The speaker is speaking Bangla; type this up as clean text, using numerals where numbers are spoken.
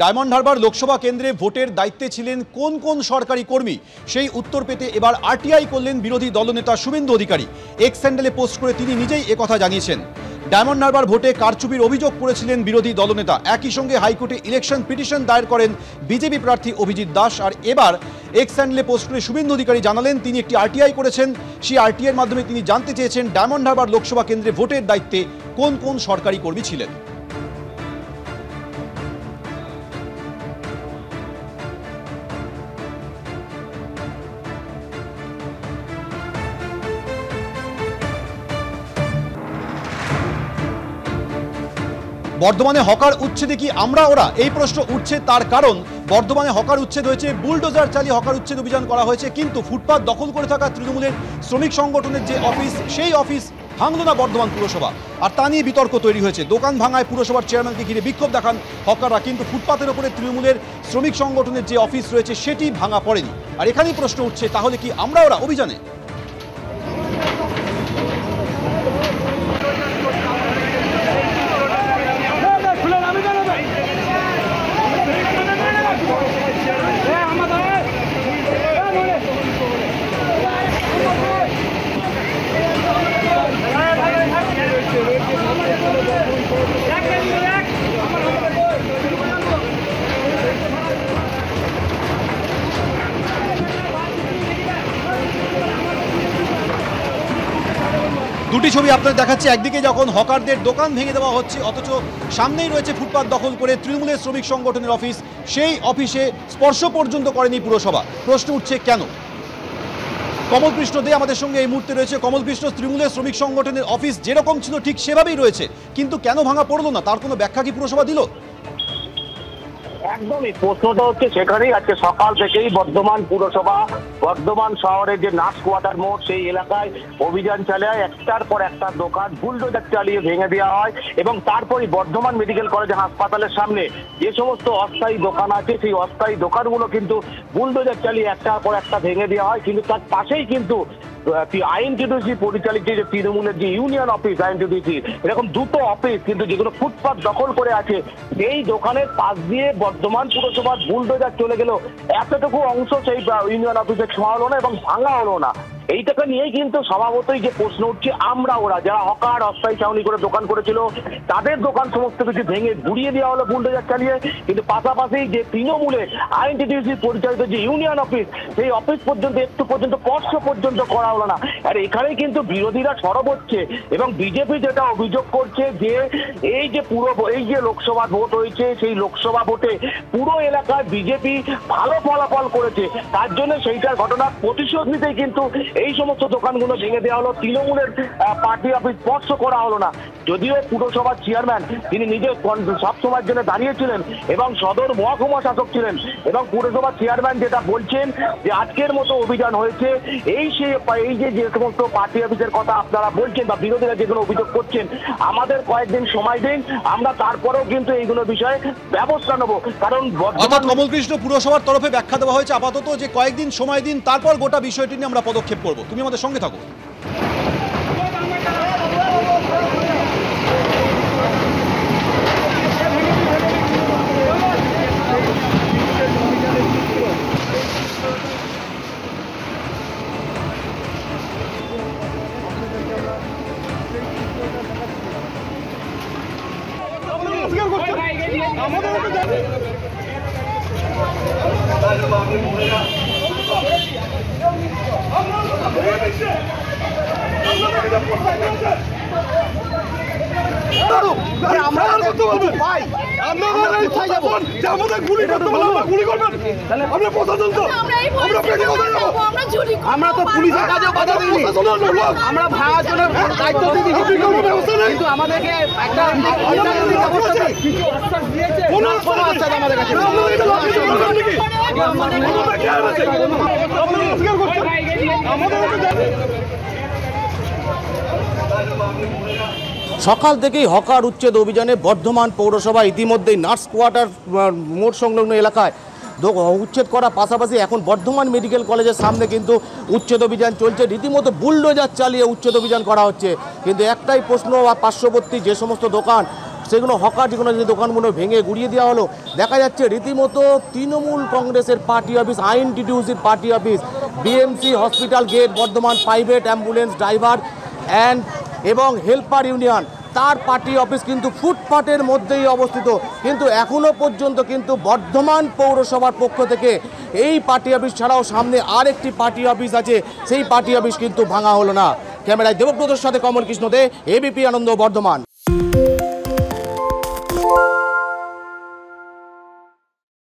ডায়মন্ড হারবার লোকসভা কেন্দ্রে ভোটের দায়িত্বে ছিলেন কোন কোন সরকারি কর্মী, সেই উত্তর পেতে এবার আরটিআই করলেন বিরোধী দলনেতা শুভেন্দু অধিকারী। এক্স হ্যান্ডেলে পোস্ট করে তিনি নিজেই একথা জানিয়েছেন। ডায়মন্ড হারবার ভোটে কারচুপির অভিযোগ করেছিলেন বিরোধী দলনেতা। একই সঙ্গে হাইকোর্টে ইলেকশন পিটিশন দায়ের করেন বিজেপি প্রার্থী অভিজিৎ দাস। আর এবার এক্স হ্যান্ডেলে পোস্ট করে শুভেন্দু অধিকারী জানালেন তিনি একটি আরটিআই করেছেন। সেই আরটিআইয়ের মাধ্যমে তিনি জানতে চেয়েছেন ডায়মন্ড হারবার লোকসভা কেন্দ্রে ভোটের দায়িত্বে কোন কোন সরকারি কর্মী ছিলেন। বর্ধমানে হকার উচ্ছেদে কি আমরা ওরা, এই প্রশ্ন উঠছে। তার কারণ বর্ধমানে হকার উচ্ছেদ হয়েছে, বুলডোজার চালিয়ে হকার উচ্ছেদ অভিযান করা হয়েছে, কিন্তু ফুটপাত দখল করে থাকা তৃণমূলের শ্রমিক সংগঠনের যে অফিস, সেই অফিস ভাঙল না বর্ধমান পুরসভা। আর তা নিয়ে বিতর্ক তৈরি হয়েছে। দোকান ভাঙায় পুরসভার চেয়ারম্যানকে ঘিরে বিক্ষোভ দেখান হকাররা, কিন্তু ফুটপাতের ওপরে তৃণমূলের শ্রমিক সংগঠনের যে অফিস রয়েছে সেটি ভাঙা পড়েনি। আর এখানেই প্রশ্ন উঠছে, তাহলে কি আমরা ওরা অভিযানে? দুটি ছবি আপনাদের দেখাচ্ছি। একদিকে যখন হকারদের দোকান ভেঙে দেওয়া হচ্ছে, অথচ সামনেই রয়েছে ফুটপাত দখল করে তৃণমূলের শ্রমিক সংগঠনের অফিস, সেই অফিসে স্পর্শ পর্যন্ত করেনি পুরসভা। প্রশ্ন উঠছে কেন? কমল কৃষ্ণ দে আমাদের সঙ্গে এই মুহূর্তে রয়েছে। কমল কৃষ্ণ, তৃণমূলের শ্রমিক সংগঠনের অফিস যেরকম ছিল ঠিক সেভাবেই রয়েছে, কিন্তু কেন ভাঙা পড়লো না, তার কোনো ব্যাখ্যা কি পুরসভা দিল? একদমই প্রশ্নটা হচ্ছে সেখানেই। আজকে সকাল থেকেই বর্ধমান পুরসভা, বর্ধমান শহরের যে নার্স কোয়ার্টার মোড়, সেই এলাকায় অভিযান চালায়। একটার পর একটা দোকান বুলডোজার চালিয়ে ভেঙে দেওয়া হয় এবং তারপরে বর্ধমান মেডিকেল কলেজ হাসপাতালের সামনে যে সমস্ত অস্থায়ী দোকান আছে, সেই অস্থায়ী দোকানগুলো কিন্তু বুলডোজার চালিয়ে একটার পর একটা ভেঙে দেওয়া হয়। কিন্তু তার পাশেই কিন্তু আইএনটিডিসি পরিচালিত যে তৃণমূলের যে ইউনিয়ন অফিস, আইএনটিডিসি, এরকম দুটো অফিস কিন্তু যেগুলো ফুটপাত দখল করে আছে, সেই দোকানের পাশ দিয়ে বর্ধমান পুরসভার বুলডোজার চলে গেল। এতটুকু অংশ সেই ইউনিয়ন অফিসে ছোঁয়া হলো না এবং ভাঙা হলো না। এইটাকে নিয়েই কিন্তু স্বভাবতই যে প্রশ্ন উঠছে, আমরা ওরা, যারা হকার অস্থায়ী ছাউনি করে দোকান করেছিল তাদের দোকান সমস্ত কিছু ভেঙে গুড়িয়ে দেওয়া হলো বুলডোজার চালিয়ে। কিন্তু পাশাপাশি যে তৃণমূলের আইএনটিডিসি পরিচালিত যে ইউনিয়ন অফিস, সেই অফিস পর্যন্ত একটু পর্যন্ত স্পর্শ পর্যন্ত করা হলো না। আর এখানেই কিন্তু বিরোধীরা সরব হচ্ছে এবং বিজেপি যেটা অভিযোগ করছে যে এই যে লোকসভা ভোট হয়েছে, সেই লোকসভা ভোটে পুরো এলাকায় বিজেপি ভালো ফলাফল করেছে, তার জন্য সেইটার ঘটনার প্রতিশোধ নিতেই কিন্তু এই সমস্ত দোকানগুলো ভেঙে দেওয়া হলো, তৃণমূলের পার্টি অফিস স্পর্শ করা হলো না। যদিও পুরসভার চেয়ারম্যান তিনি নিজে সবসময়ের জন্য দাঁড়িয়েছিলেন এবং সদর মহকুমা শাসক ছিলেন, এবং পুরসভার চেয়ারম্যান যেটা বলছেন যে আজকের মতো অভিযান হয়েছে, এই যে সমস্ত পার্টি অফিসের কথা আপনারা বলছেন বা বিরোধীরা যেগুলো অভিযোগ করছেন, আমাদের কয়েকদিন সময় দিন, আমরা তারপরেও কিন্তু এইগুলো বিষয়ে ব্যবস্থা নেব। কারণ কমল কৃষ্ণ, পুরসভার তরফে ব্যাখ্যা দেওয়া হয়েছে আপাতত যে কয়েকদিন সময় দিন, তারপর গোটা বিষয়টি নিয়ে আমরা পদক্ষেপ করব। তুমি আমাদের সঙ্গে থাকো। আমরা তো পুলিশের কাজে বাধা দিইনি, আমরা ভাড়ার জন্য দায়িত্ব দিই, কিন্তু আমাদেরকে একটা আমাদের কাছে সকাল থেকেই হকার উচ্ছেদ অভিযানে বর্ধমান পৌরসভা ইতিমধ্যেই নার্স কোয়ার্টার মোড় সংলগ্ন এলাকায় উচ্ছেদ করার পাশাপাশি এখন বর্ধমান মেডিকেল কলেজের সামনে কিন্তু উচ্ছেদ অভিযান চলছে। রীতিমতো বুলডোজার চালিয়ে উচ্ছেদ অভিযান করা হচ্ছে। কিন্তু একটাই প্রশ্ন, পার্শ্ববর্তী যে সমস্ত দোকান সেগুলো হকার যেগুলো যে দোকানগুলো ভেঙে গুড়িয়ে দেওয়া হলো। দেখা যাচ্ছে রীতিমতো তৃণমূল কংগ্রেসের পার্টি অফিস, আইএনটিটিউসির party office, BMC hospital gate, Bardhaman private ambulance driver এবং হেল্পার ইউনিয়ন তার পার্টি অফিস কিন্তু ফুটপাতের মধ্যেই অবস্থিত। কিন্তু এখনও পর্যন্ত কিন্তু বর্ধমান পৌরসভার পক্ষ থেকে এই পার্টি অফিস ছাড়াও সামনে আরেকটি পার্টি অফিস আছে, সেই পার্টি অফিস কিন্তু ভাঙা হলো না। ক্যামেরায় দেবব্রতর সাথে কমল কৃষ্ণ দে, এবিপি আনন্দ, বর্ধমান।